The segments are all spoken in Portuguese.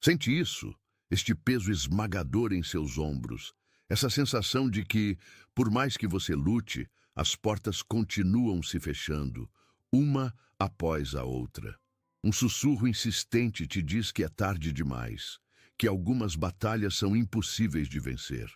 Sente isso, este peso esmagador em seus ombros, essa sensação de que, por mais que você lute, as portas continuam se fechando, uma após a outra. Um sussurro insistente te diz que é tarde demais, que algumas batalhas são impossíveis de vencer.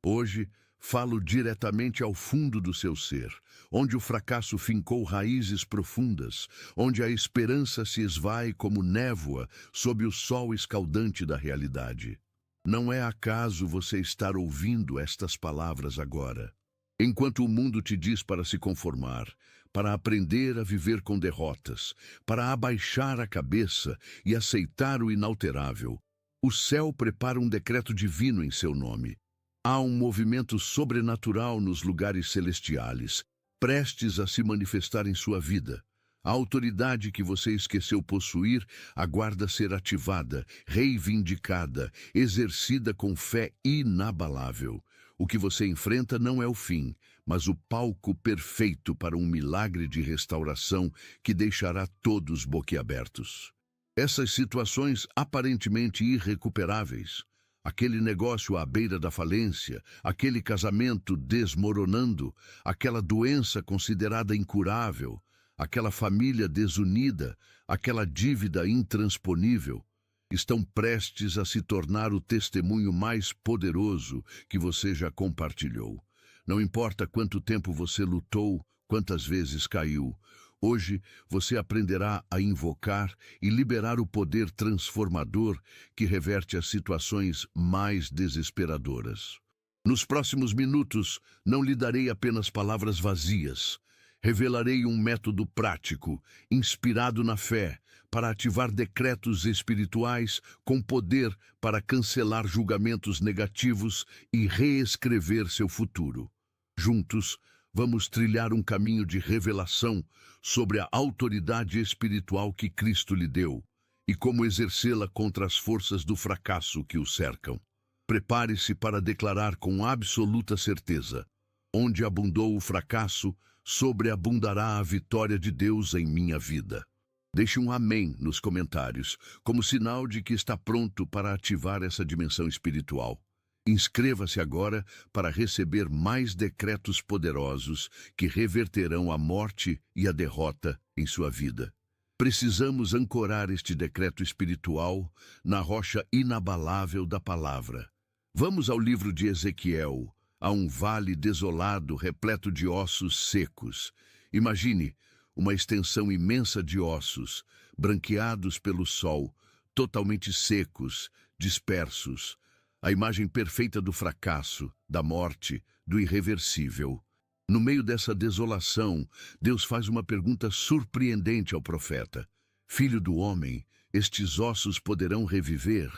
Hoje, falo diretamente ao fundo do seu ser, onde o fracasso fincou raízes profundas, onde a esperança se esvai como névoa sob o sol escaldante da realidade. Não é acaso você estar ouvindo estas palavras agora. Enquanto o mundo te diz para se conformar, para aprender a viver com derrotas, para abaixar a cabeça e aceitar o inalterável, o céu prepara um decreto divino em seu nome. Há um movimento sobrenatural nos lugares celestiais, prestes a se manifestar em sua vida. A autoridade que você esqueceu possuir aguarda ser ativada, reivindicada, exercida com fé inabalável. O que você enfrenta não é o fim, mas o palco perfeito para um milagre de restauração que deixará todos boquiabertos. Essas situações aparentemente irrecuperáveis, aquele negócio à beira da falência, aquele casamento desmoronando, aquela doença considerada incurável, aquela família desunida, aquela dívida intransponível, estão prestes a se tornar o testemunho mais poderoso que você já compartilhou. Não importa quanto tempo você lutou, quantas vezes caiu, hoje você aprenderá a invocar e liberar o poder transformador que reverte as situações mais desesperadoras. Nos próximos minutos, não lhe darei apenas palavras vazias. Revelarei um método prático, inspirado na fé, para ativar decretos espirituais com poder para cancelar julgamentos negativos e reescrever seu futuro. Juntos, vamos trilhar um caminho de revelação sobre a autoridade espiritual que Cristo lhe deu e como exercê-la contra as forças do fracasso que o cercam. Prepare-se para declarar com absoluta certeza: onde abundou o fracasso, sobreabundará a vitória de Deus em minha vida. Deixe um amém nos comentários, como sinal de que está pronto para ativar essa dimensão espiritual. Inscreva-se agora para receber mais decretos poderosos que reverterão a morte e a derrota em sua vida. Precisamos ancorar este decreto espiritual na rocha inabalável da palavra. Vamos ao livro de Ezequiel. Há um vale desolado, repleto de ossos secos. Imagine uma extensão imensa de ossos, branqueados pelo sol, totalmente secos, dispersos. A imagem perfeita do fracasso, da morte, do irreversível. No meio dessa desolação, Deus faz uma pergunta surpreendente ao profeta: Filho do homem, estes ossos poderão reviver?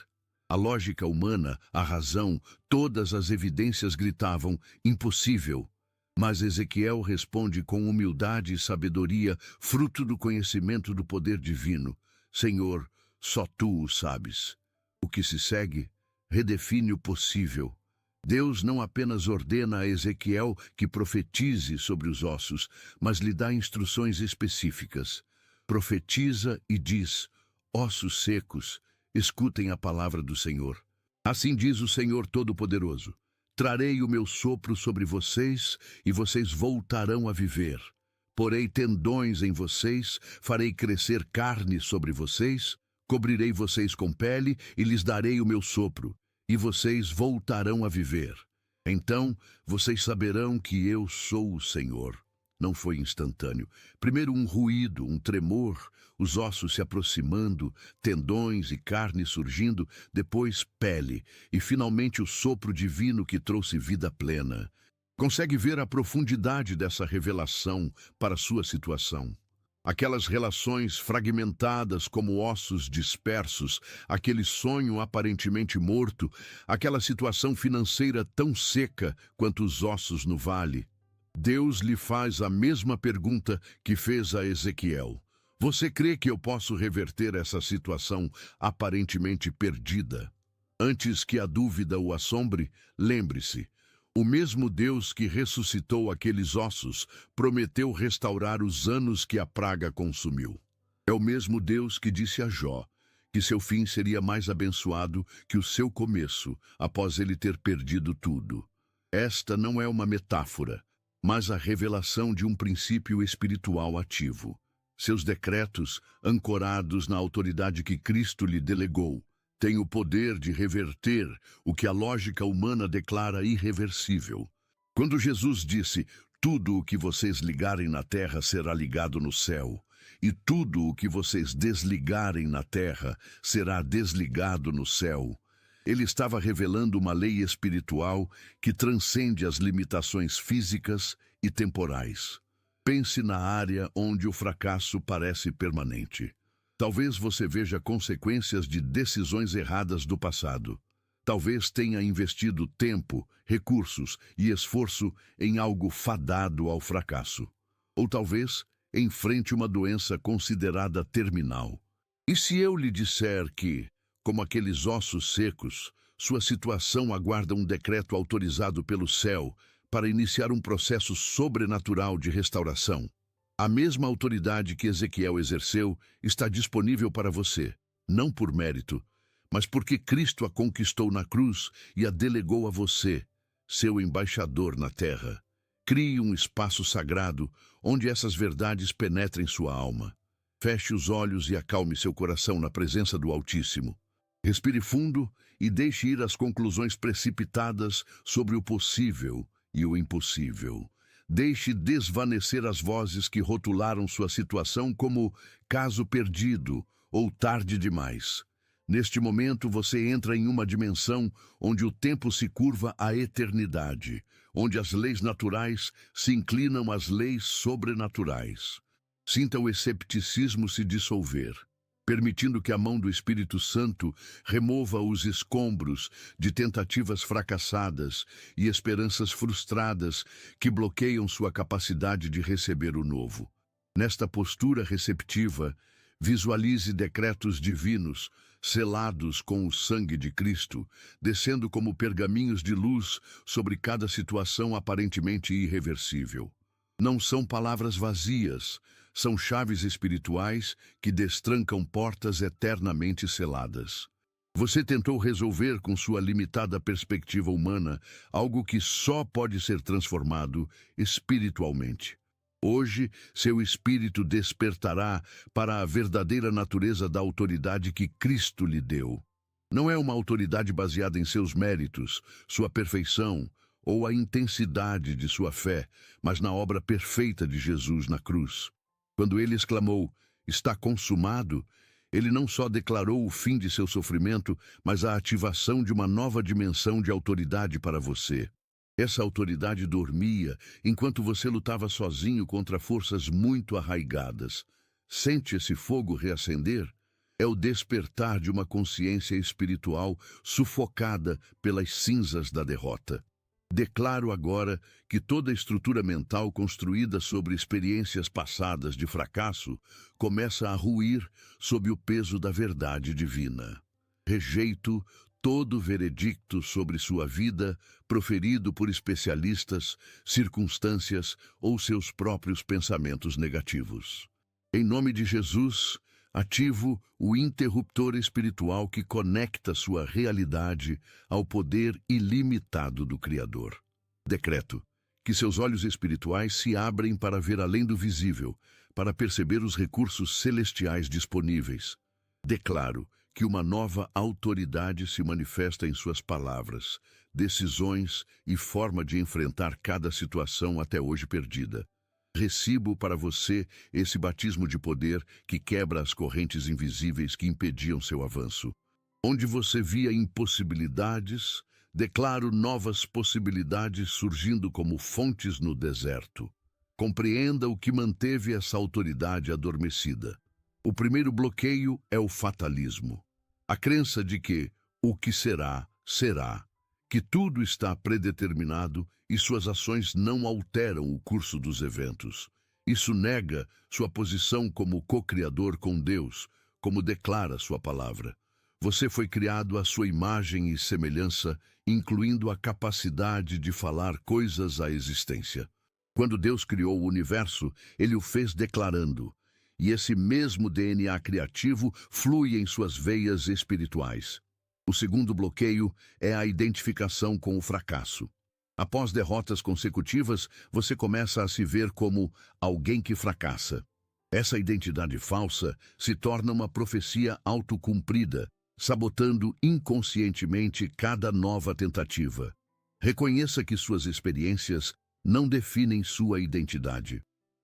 A lógica humana, a razão, todas as evidências gritavam: impossível. Mas Ezequiel responde com humildade e sabedoria, fruto do conhecimento do poder divino: Senhor, só tu o sabes. O que se segue redefine o possível. Deus não apenas ordena a Ezequiel que profetize sobre os ossos, mas lhe dá instruções específicas. Profetiza e diz: ossos secos, escutem a palavra do Senhor. Assim diz o Senhor Todo-Poderoso: trarei o meu sopro sobre vocês e vocês voltarão a viver. Porei tendões em vocês, farei crescer carne sobre vocês, cobrirei vocês com pele e lhes darei o meu sopro, e vocês voltarão a viver. Então vocês saberão que eu sou o Senhor. Não foi instantâneo. Primeiro um ruído, um tremor, os ossos se aproximando, tendões e carne surgindo, depois pele, e finalmente o sopro divino que trouxe vida plena. Consegue ver a profundidade dessa revelação para a sua situação? Aquelas relações fragmentadas como ossos dispersos, aquele sonho aparentemente morto, aquela situação financeira tão seca quanto os ossos no vale. Deus lhe faz a mesma pergunta que fez a Ezequiel: você crê que eu posso reverter essa situação aparentemente perdida? Antes que a dúvida o assombre, lembre-se: o mesmo Deus que ressuscitou aqueles ossos prometeu restaurar os anos que a praga consumiu. É o mesmo Deus que disse a Jó que seu fim seria mais abençoado que o seu começo, após ele ter perdido tudo. Esta não é uma metáfora, mas a revelação de um princípio espiritual ativo. Seus decretos, ancorados na autoridade que Cristo lhe delegou, têm o poder de reverter o que a lógica humana declara irreversível. Quando Jesus disse: "Tudo o que vocês ligarem na terra será ligado no céu, e tudo o que vocês desligarem na terra será desligado no céu", ele estava revelando uma lei espiritual que transcende as limitações físicas e temporais. Pense na área onde o fracasso parece permanente. Talvez você veja consequências de decisões erradas do passado. Talvez tenha investido tempo, recursos e esforço em algo fadado ao fracasso. Ou talvez enfrente uma doença considerada terminal. E se eu lhe disser que, como aqueles ossos secos, sua situação aguarda um decreto autorizado pelo céu para iniciar um processo sobrenatural de restauração? A mesma autoridade que Ezequiel exerceu está disponível para você, não por mérito, mas porque Cristo a conquistou na cruz e a delegou a você, seu embaixador na terra. Crie um espaço sagrado onde essas verdades penetrem sua alma. Feche os olhos e acalme seu coração na presença do Altíssimo. Respire fundo e deixe ir as conclusões precipitadas sobre o possível e o impossível. Deixe desvanecer as vozes que rotularam sua situação como caso perdido ou tarde demais. Neste momento você entra em uma dimensão onde o tempo se curva à eternidade, onde as leis naturais se inclinam às leis sobrenaturais. Sinta o escepticismo se dissolver, permitindo que a mão do Espírito Santo remova os escombros de tentativas fracassadas e esperanças frustradas que bloqueiam sua capacidade de receber o novo. Nesta postura receptiva, visualize decretos divinos, selados com o sangue de Cristo, descendo como pergaminhos de luz sobre cada situação aparentemente irreversível. Não são palavras vazias, são chaves espirituais que destrancam portas eternamente seladas. Você tentou resolver com sua limitada perspectiva humana algo que só pode ser transformado espiritualmente. Hoje, seu espírito despertará para a verdadeira natureza da autoridade que Cristo lhe deu. Não é uma autoridade baseada em seus méritos, sua perfeição ou a intensidade de sua fé, mas na obra perfeita de Jesus na cruz. Quando ele exclamou: "Está consumado", ele não só declarou o fim de seu sofrimento, mas a ativação de uma nova dimensão de autoridade para você. Essa autoridade dormia enquanto você lutava sozinho contra forças muito arraigadas. Sente esse fogo reacender? É o despertar de uma consciência espiritual sufocada pelas cinzas da derrota. Declaro agora que toda estrutura mental construída sobre experiências passadas de fracasso começa a ruir sob o peso da verdade divina. Rejeito todo veredicto sobre sua vida proferido por especialistas, circunstâncias ou seus próprios pensamentos negativos. Em nome de Jesus, ativo o interruptor espiritual que conecta sua realidade ao poder ilimitado do Criador. Decreto que seus olhos espirituais se abrem para ver além do visível, para perceber os recursos celestiais disponíveis. Declaro que uma nova autoridade se manifesta em suas palavras, decisões e forma de enfrentar cada situação até hoje perdida. Recebo para você esse batismo de poder que quebra as correntes invisíveis que impediam seu avanço. Onde você via impossibilidades, declaro novas possibilidades surgindo como fontes no deserto. Compreenda o que manteve essa autoridade adormecida. O primeiro bloqueio é o fatalismo. A crença de que o que será, será, que tudo está predeterminado e suas ações não alteram o curso dos eventos. Isso nega sua posição como co-criador com Deus, como declara sua palavra. Você foi criado à sua imagem e semelhança, incluindo a capacidade de falar coisas à existência. Quando Deus criou o universo, ele o fez declarando: e esse mesmo DNA criativo flui em suas veias espirituais. O segundo bloqueio é a identificação com o fracasso. Após derrotas consecutivas, você começa a se ver como alguém que fracassa. Essa identidade falsa se torna uma profecia autocumprida, sabotando inconscientemente cada nova tentativa. Reconheça que suas experiências não definem sua identidade.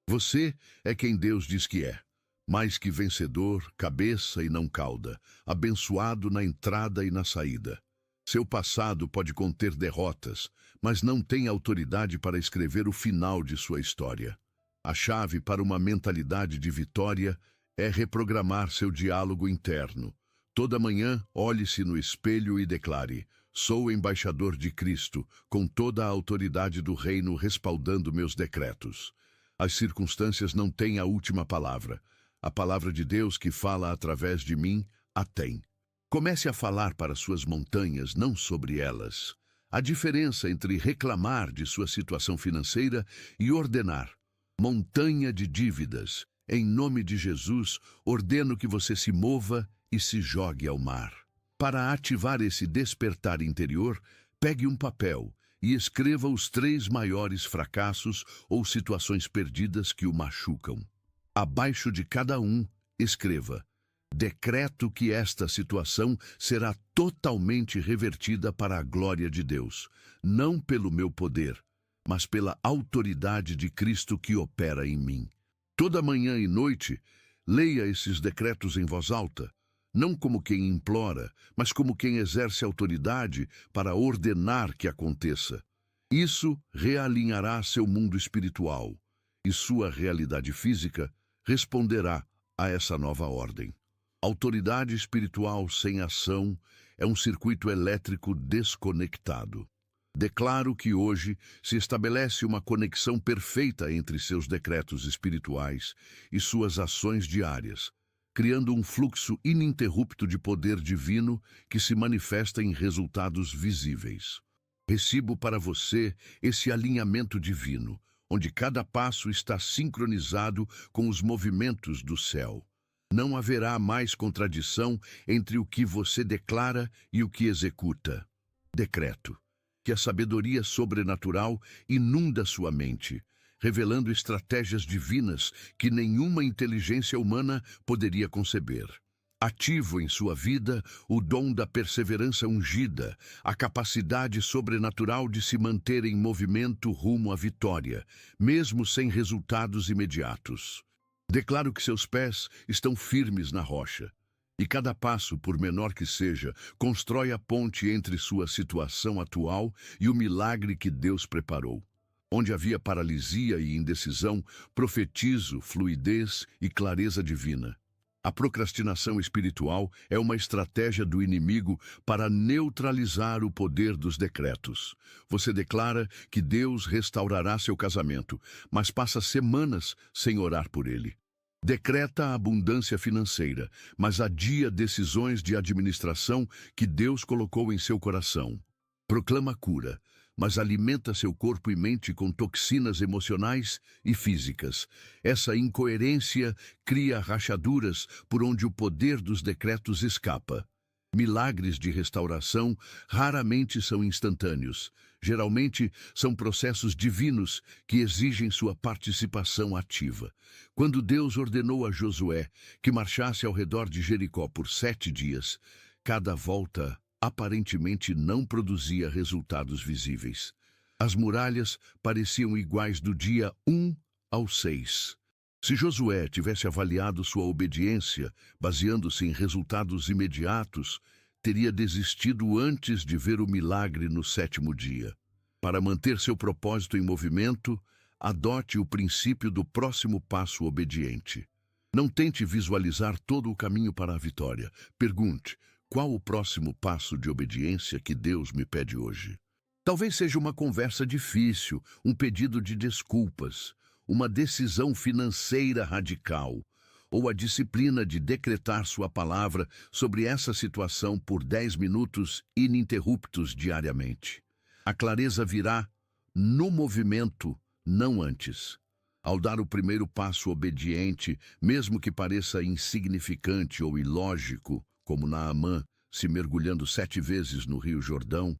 Você é quem Deus diz que é. Mais que vencedor, cabeça e não cauda, abençoado na entrada e na saída. Seu passado pode conter derrotas, mas não tem autoridade para escrever o final de sua história. A chave para uma mentalidade de vitória é reprogramar seu diálogo interno. Toda manhã, olhe-se no espelho e declare: sou embaixador de Cristo, com toda a autoridade do reino respaldando meus decretos. As circunstâncias não têm a última palavra. A palavra de Deus que fala através de mim a tem. Comece a falar para suas montanhas, não sobre elas. A diferença entre reclamar de sua situação financeira e ordenar: montanha de dívidas, em nome de Jesus, ordeno que você se mova e se jogue ao mar. Para ativar esse despertar interior, pegue um papel e escreva os 3 maiores fracassos ou situações perdidas que o machucam. Abaixo de cada um, escreva: decreto que esta situação será totalmente revertida para a glória de Deus, não pelo meu poder, mas pela autoridade de Cristo que opera em mim. Toda manhã e noite, leia esses decretos em voz alta, não como quem implora, mas como quem exerce autoridade para ordenar que aconteça. Isso realinhará seu mundo espiritual, e sua realidade física responderá a essa nova ordem. Autoridade espiritual sem ação é um circuito elétrico desconectado. Declaro que hoje se estabelece uma conexão perfeita entre seus decretos espirituais e suas ações diárias, criando um fluxo ininterrupto de poder divino que se manifesta em resultados visíveis. Recebo para você esse alinhamento divino, onde cada passo está sincronizado com os movimentos do céu. Não haverá mais contradição entre o que você declara e o que executa. Decreto que a sabedoria sobrenatural inunda sua mente, revelando estratégias divinas que nenhuma inteligência humana poderia conceber. Ativo em sua vida o dom da perseverança ungida, a capacidade sobrenatural de se manter em movimento rumo à vitória, mesmo sem resultados imediatos. Declaro que seus pés estão firmes na rocha, e cada passo, por menor que seja, constrói a ponte entre sua situação atual e o milagre que Deus preparou. Onde havia paralisia e indecisão, profetizo fluidez e clareza divina. A procrastinação espiritual é uma estratégia do inimigo para neutralizar o poder dos decretos. Você declara que Deus restaurará seu casamento, mas passa semanas sem orar por ele. Decreta a abundância financeira, mas adia decisões de administração que Deus colocou em seu coração. Proclama cura, mas alimenta seu corpo e mente com toxinas emocionais e físicas. Essa incoerência cria rachaduras por onde o poder dos decretos escapa. Milagres de restauração raramente são instantâneos. Geralmente são processos divinos que exigem sua participação ativa. Quando Deus ordenou a Josué que marchasse ao redor de Jericó por 7 dias, cada volta aparentemente não produzia resultados visíveis. As muralhas pareciam iguais do dia 1 ao 6. Se Josué tivesse avaliado sua obediência, baseando-se em resultados imediatos, teria desistido antes de ver o milagre no 7º dia. Para manter seu propósito em movimento, adote o princípio do próximo passo obediente. Não tente visualizar todo o caminho para a vitória. Pergunte: qual o próximo passo de obediência que Deus me pede hoje? Talvez seja uma conversa difícil, um pedido de desculpas, uma decisão financeira radical, ou a disciplina de decretar sua palavra sobre essa situação por 10 minutos ininterruptos diariamente. A clareza virá no movimento, não antes. Ao dar o primeiro passo obediente, mesmo que pareça insignificante ou ilógico, como Naamã se mergulhando 7 vezes no Rio Jordão,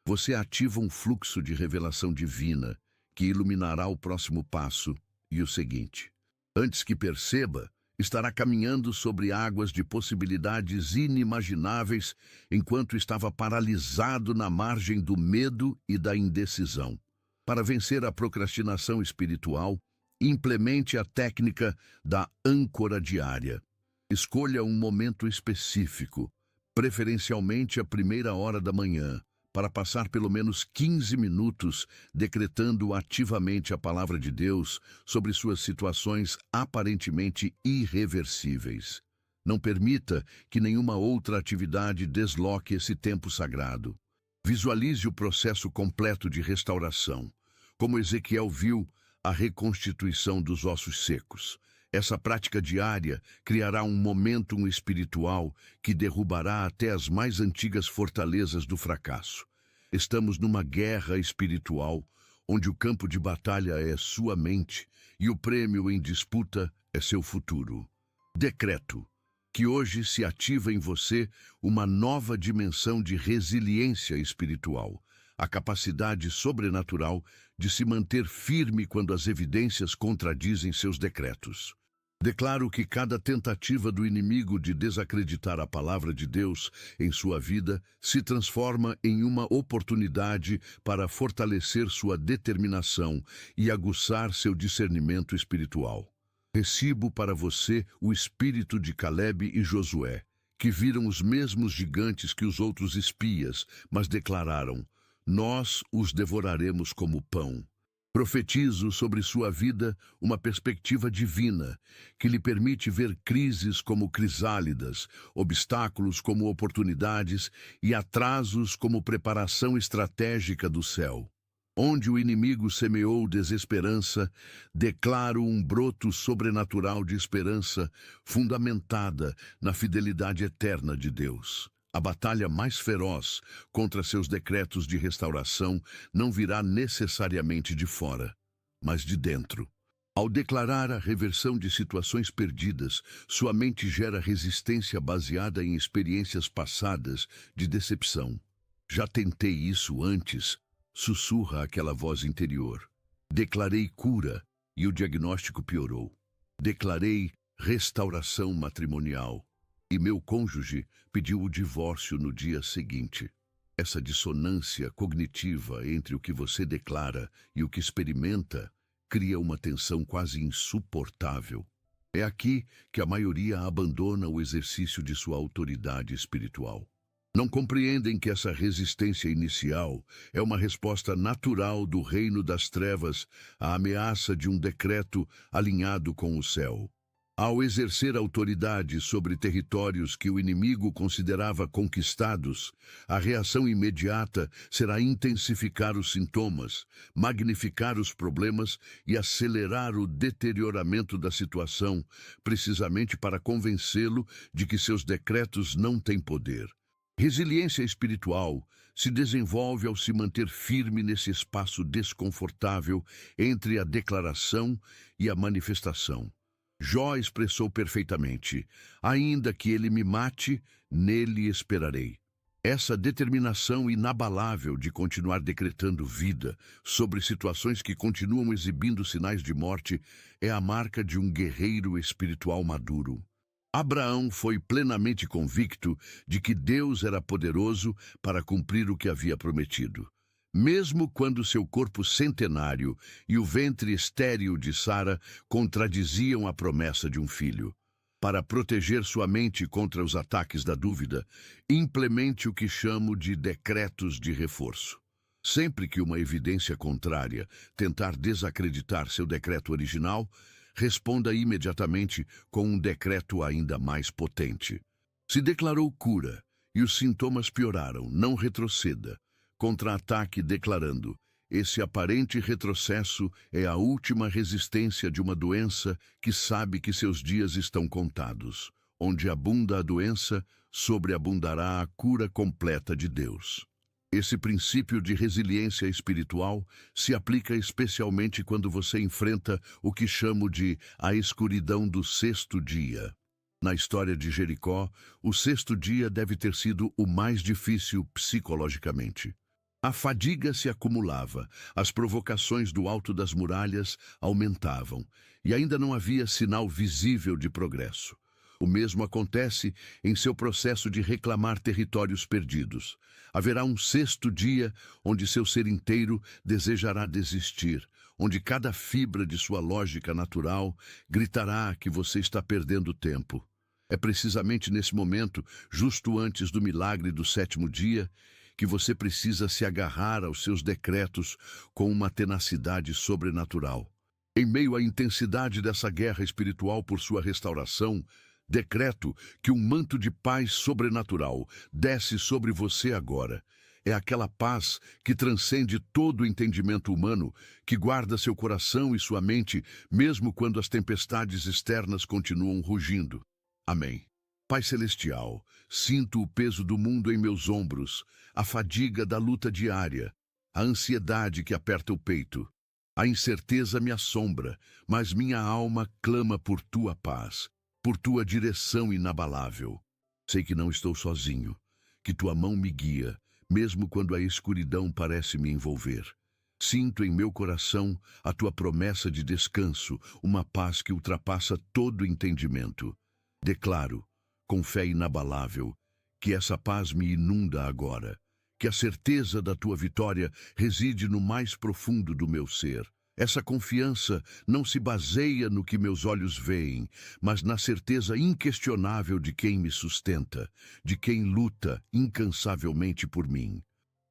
você ativa um fluxo de revelação divina que iluminará o próximo passo e o seguinte. Antes que perceba, estará caminhando sobre águas de possibilidades inimagináveis enquanto estava paralisado na margem do medo e da indecisão. Para vencer a procrastinação espiritual, implemente a técnica da âncora diária. Escolha um momento específico, preferencialmente a primeira hora da manhã, para passar pelo menos 15 minutos decretando ativamente a palavra de Deus sobre suas situações aparentemente irreversíveis. Não permita que nenhuma outra atividade desloque esse tempo sagrado. Visualize o processo completo de restauração, como Ezequiel viu a reconstituição dos ossos secos. Essa prática diária criará um momentum espiritual que derrubará até as mais antigas fortalezas do fracasso. Estamos numa guerra espiritual, onde o campo de batalha é sua mente e o prêmio em disputa é seu futuro. Decreto que hoje se ativa em você uma nova dimensão de resiliência espiritual, a capacidade sobrenatural de se manter firme quando as evidências contradizem seus decretos. Declaro que cada tentativa do inimigo de desacreditar a palavra de Deus em sua vida se transforma em uma oportunidade para fortalecer sua determinação e aguçar seu discernimento espiritual. Recibo para você o espírito de Calebe e Josué, que viram os mesmos gigantes que os outros espias, mas declararam: nós os devoraremos como pão. Profetizo sobre sua vida uma perspectiva divina, que lhe permite ver crises como crisálidas, obstáculos como oportunidades e atrasos como preparação estratégica do céu. Onde o inimigo semeou desesperança, declaro um broto sobrenatural de esperança fundamentada na fidelidade eterna de Deus. A batalha mais feroz contra seus decretos de restauração não virá necessariamente de fora, mas de dentro. Ao declarar a reversão de situações perdidas, sua mente gera resistência baseada em experiências passadas de decepção. Já tentei isso antes, sussurra aquela voz interior. Declarei cura e o diagnóstico piorou. Declarei restauração matrimonial e meu cônjuge pediu o divórcio no dia seguinte. Essa dissonância cognitiva entre o que você declara e o que experimenta cria uma tensão quase insuportável. É aqui que a maioria abandona o exercício de sua autoridade espiritual. Não compreendem que essa resistência inicial é uma resposta natural do reino das trevas à ameaça de um decreto alinhado com o céu. Ao exercer autoridade sobre territórios que o inimigo considerava conquistados, a reação imediata será intensificar os sintomas, magnificar os problemas e acelerar o deterioramento da situação, precisamente para convencê-lo de que seus decretos não têm poder. Resiliência espiritual se desenvolve ao se manter firme nesse espaço desconfortável entre a declaração e a manifestação. Jó expressou perfeitamente: ainda que ele me mate, nele esperarei. Essa determinação inabalável de continuar decretando vida sobre situações que continuam exibindo sinais de morte é a marca de um guerreiro espiritual maduro. Abraão foi plenamente convicto de que Deus era poderoso para cumprir o que havia prometido. Mesmo quando seu corpo centenário e o ventre estéril de Sara contradiziam a promessa de um filho. Para proteger sua mente contra os ataques da dúvida, implemente o que chamo de decretos de reforço. Sempre que uma evidência contrária tentar desacreditar seu decreto original, responda imediatamente com um decreto ainda mais potente. Se declarou cura e os sintomas pioraram, não retroceda. Contra-ataque declarando: esse aparente retrocesso é a última resistência de uma doença que sabe que seus dias estão contados. Onde abunda a doença, sobreabundará a cura completa de Deus. Esse princípio de resiliência espiritual se aplica especialmente quando você enfrenta o que chamo de a escuridão do sexto dia. Na história de Jericó, o sexto dia deve ter sido o mais difícil psicologicamente. A fadiga se acumulava, as provocações do alto das muralhas aumentavam, e ainda não havia sinal visível de progresso. O mesmo acontece em seu processo de reclamar territórios perdidos. Haverá um sexto dia onde seu ser inteiro desejará desistir, onde cada fibra de sua lógica natural gritará que você está perdendo tempo. É precisamente nesse momento, justo antes do milagre do sétimo dia, que você precisa se agarrar aos seus decretos com uma tenacidade sobrenatural. Em meio à intensidade dessa guerra espiritual por sua restauração, decreto que um manto de paz sobrenatural desce sobre você agora. É aquela paz que transcende todo o entendimento humano, que guarda seu coração e sua mente, mesmo quando as tempestades externas continuam rugindo. Amém. Pai Celestial, sinto o peso do mundo em meus ombros, a fadiga da luta diária, a ansiedade que aperta o peito. A incerteza me assombra, mas minha alma clama por tua paz, por tua direção inabalável. Sei que não estou sozinho, que tua mão me guia, mesmo quando a escuridão parece me envolver. Sinto em meu coração a tua promessa de descanso, uma paz que ultrapassa todo entendimento. Declaro, com fé inabalável, que essa paz me inunda agora, que a certeza da tua vitória reside no mais profundo do meu ser. Essa confiança não se baseia no que meus olhos veem, mas na certeza inquestionável de quem me sustenta, de quem luta incansavelmente por mim.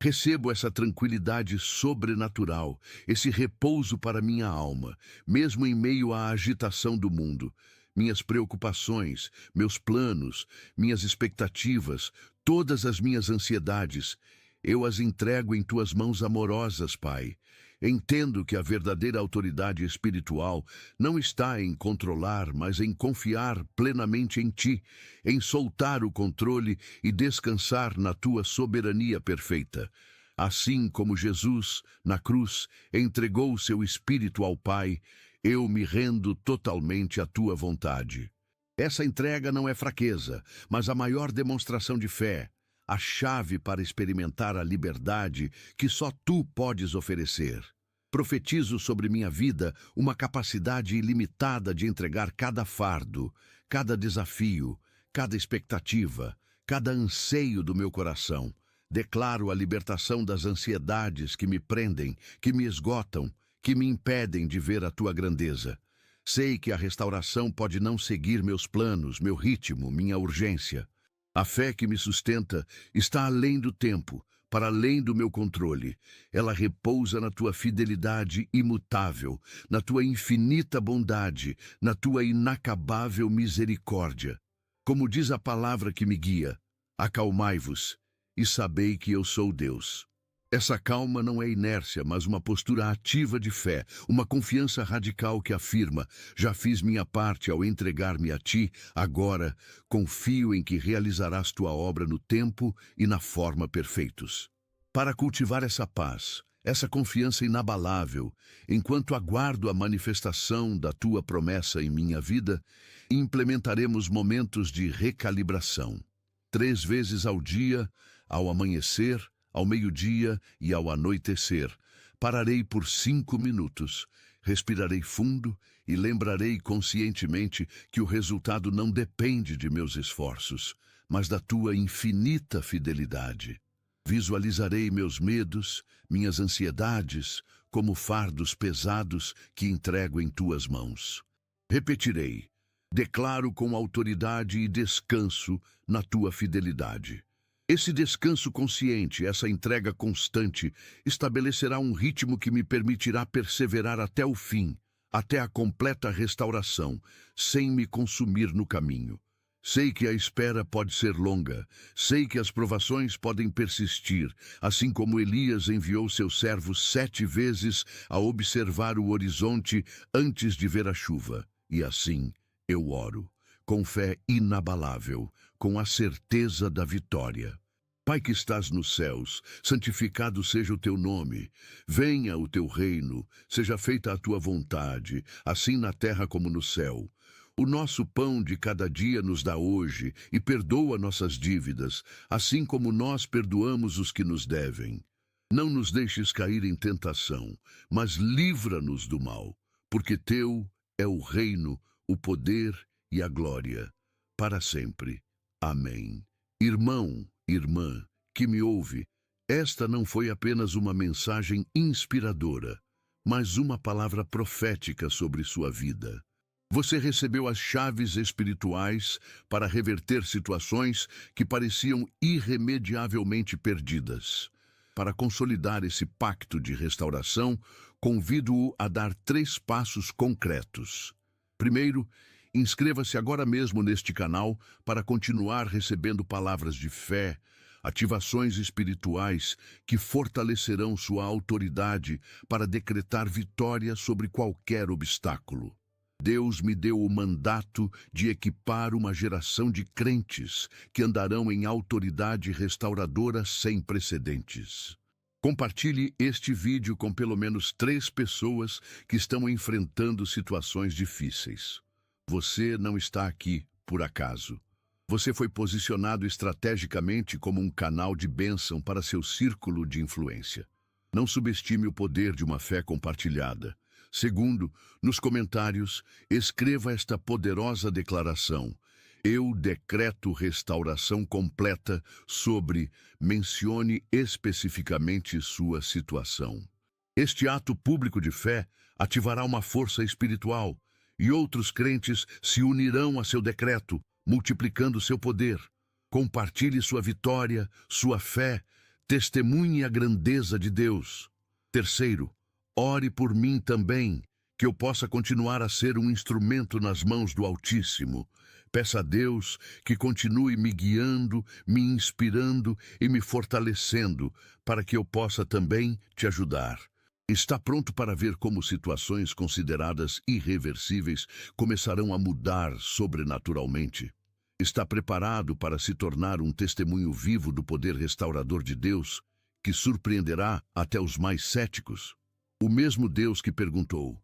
Recebo essa tranquilidade sobrenatural, esse repouso para minha alma, mesmo em meio à agitação do mundo. Minhas preocupações, meus planos, minhas expectativas, todas as minhas ansiedades, eu as entrego em tuas mãos amorosas, Pai. Entendo que a verdadeira autoridade espiritual não está em controlar, mas em confiar plenamente em Ti, em soltar o controle e descansar na Tua soberania perfeita. Assim como Jesus, na cruz, entregou o seu Espírito ao Pai, eu me rendo totalmente à Tua vontade. Essa entrega não é fraqueza, mas a maior demonstração de fé, a chave para experimentar a liberdade que só Tu podes oferecer. Profetizo sobre minha vida uma capacidade ilimitada de entregar cada fardo, cada desafio, cada expectativa, cada anseio do meu coração. Declaro a libertação das ansiedades que me prendem, que me esgotam, que me impedem de ver a Tua grandeza. Sei que a restauração pode não seguir meus planos, meu ritmo, minha urgência. A fé que me sustenta está além do tempo, para além do meu controle. Ela repousa na Tua fidelidade imutável, na Tua infinita bondade, na Tua inacabável misericórdia. Como diz a palavra que me guia, acalmai-vos e sabei que eu sou Deus. Essa calma não é inércia, mas uma postura ativa de fé, uma confiança radical que afirma: já fiz minha parte ao entregar-me a Ti, agora confio em que realizarás Tua obra no tempo e na forma perfeitos. Para cultivar essa paz, essa confiança inabalável, enquanto aguardo a manifestação da Tua promessa em minha vida, implementaremos momentos de recalibração. 3 vezes ao dia, ao amanhecer, ao meio-dia e ao anoitecer, pararei por 5 minutos, respirarei fundo e lembrarei conscientemente que o resultado não depende de meus esforços, mas da Tua infinita fidelidade. Visualizarei meus medos, minhas ansiedades, como fardos pesados que entrego em Tuas mãos. Repetirei, declaro com autoridade e descanso na Tua fidelidade. Esse descanso consciente, essa entrega constante, estabelecerá um ritmo que me permitirá perseverar até o fim, até a completa restauração, sem me consumir no caminho. Sei que a espera pode ser longa, sei que as provações podem persistir, assim como Elias enviou seu servo 7 vezes a observar o horizonte antes de ver a chuva. E assim eu oro, com fé inabalável, com a certeza da vitória. Pai que estás nos céus, santificado seja o teu nome. Venha o teu reino, seja feita a tua vontade, assim na terra como no céu. O nosso pão de cada dia nos dá hoje, e perdoa nossas dívidas, assim como nós perdoamos os que nos devem. Não nos deixes cair em tentação, mas livra-nos do mal, porque teu é o reino, o poder e a glória, para sempre. Amém. Irmão, irmã, que me ouve, esta não foi apenas uma mensagem inspiradora, mas uma palavra profética sobre sua vida. Você recebeu as chaves espirituais para reverter situações que pareciam irremediavelmente perdidas. Para consolidar esse pacto de restauração, convido-o a dar 3 passos concretos. Primeiro, inscreva-se agora mesmo neste canal para continuar recebendo palavras de fé, ativações espirituais que fortalecerão sua autoridade para decretar vitória sobre qualquer obstáculo. Deus me deu o mandato de equipar uma geração de crentes que andarão em autoridade restauradora sem precedentes. Compartilhe este vídeo com pelo menos 3 pessoas que estão enfrentando situações difíceis. Você não está aqui por acaso. Você foi posicionado estrategicamente como um canal de bênção para seu círculo de influência. Não subestime o poder de uma fé compartilhada. Segundo, nos comentários, escreva esta poderosa declaração. Eu decreto restauração completa sobre, mencione especificamente sua situação. Este ato público de fé ativará uma força espiritual e outros crentes se unirão a seu decreto, multiplicando seu poder. Compartilhe sua vitória, sua fé, testemunhe a grandeza de Deus. Terceiro, ore por mim também, que eu possa continuar a ser um instrumento nas mãos do Altíssimo. Peça a Deus que continue me guiando, me inspirando e me fortalecendo, para que eu possa também te ajudar. Está pronto para ver como situações consideradas irreversíveis começarão a mudar sobrenaturalmente? Está preparado para se tornar um testemunho vivo do poder restaurador de Deus, que surpreenderá até os mais céticos? O mesmo Deus que perguntou,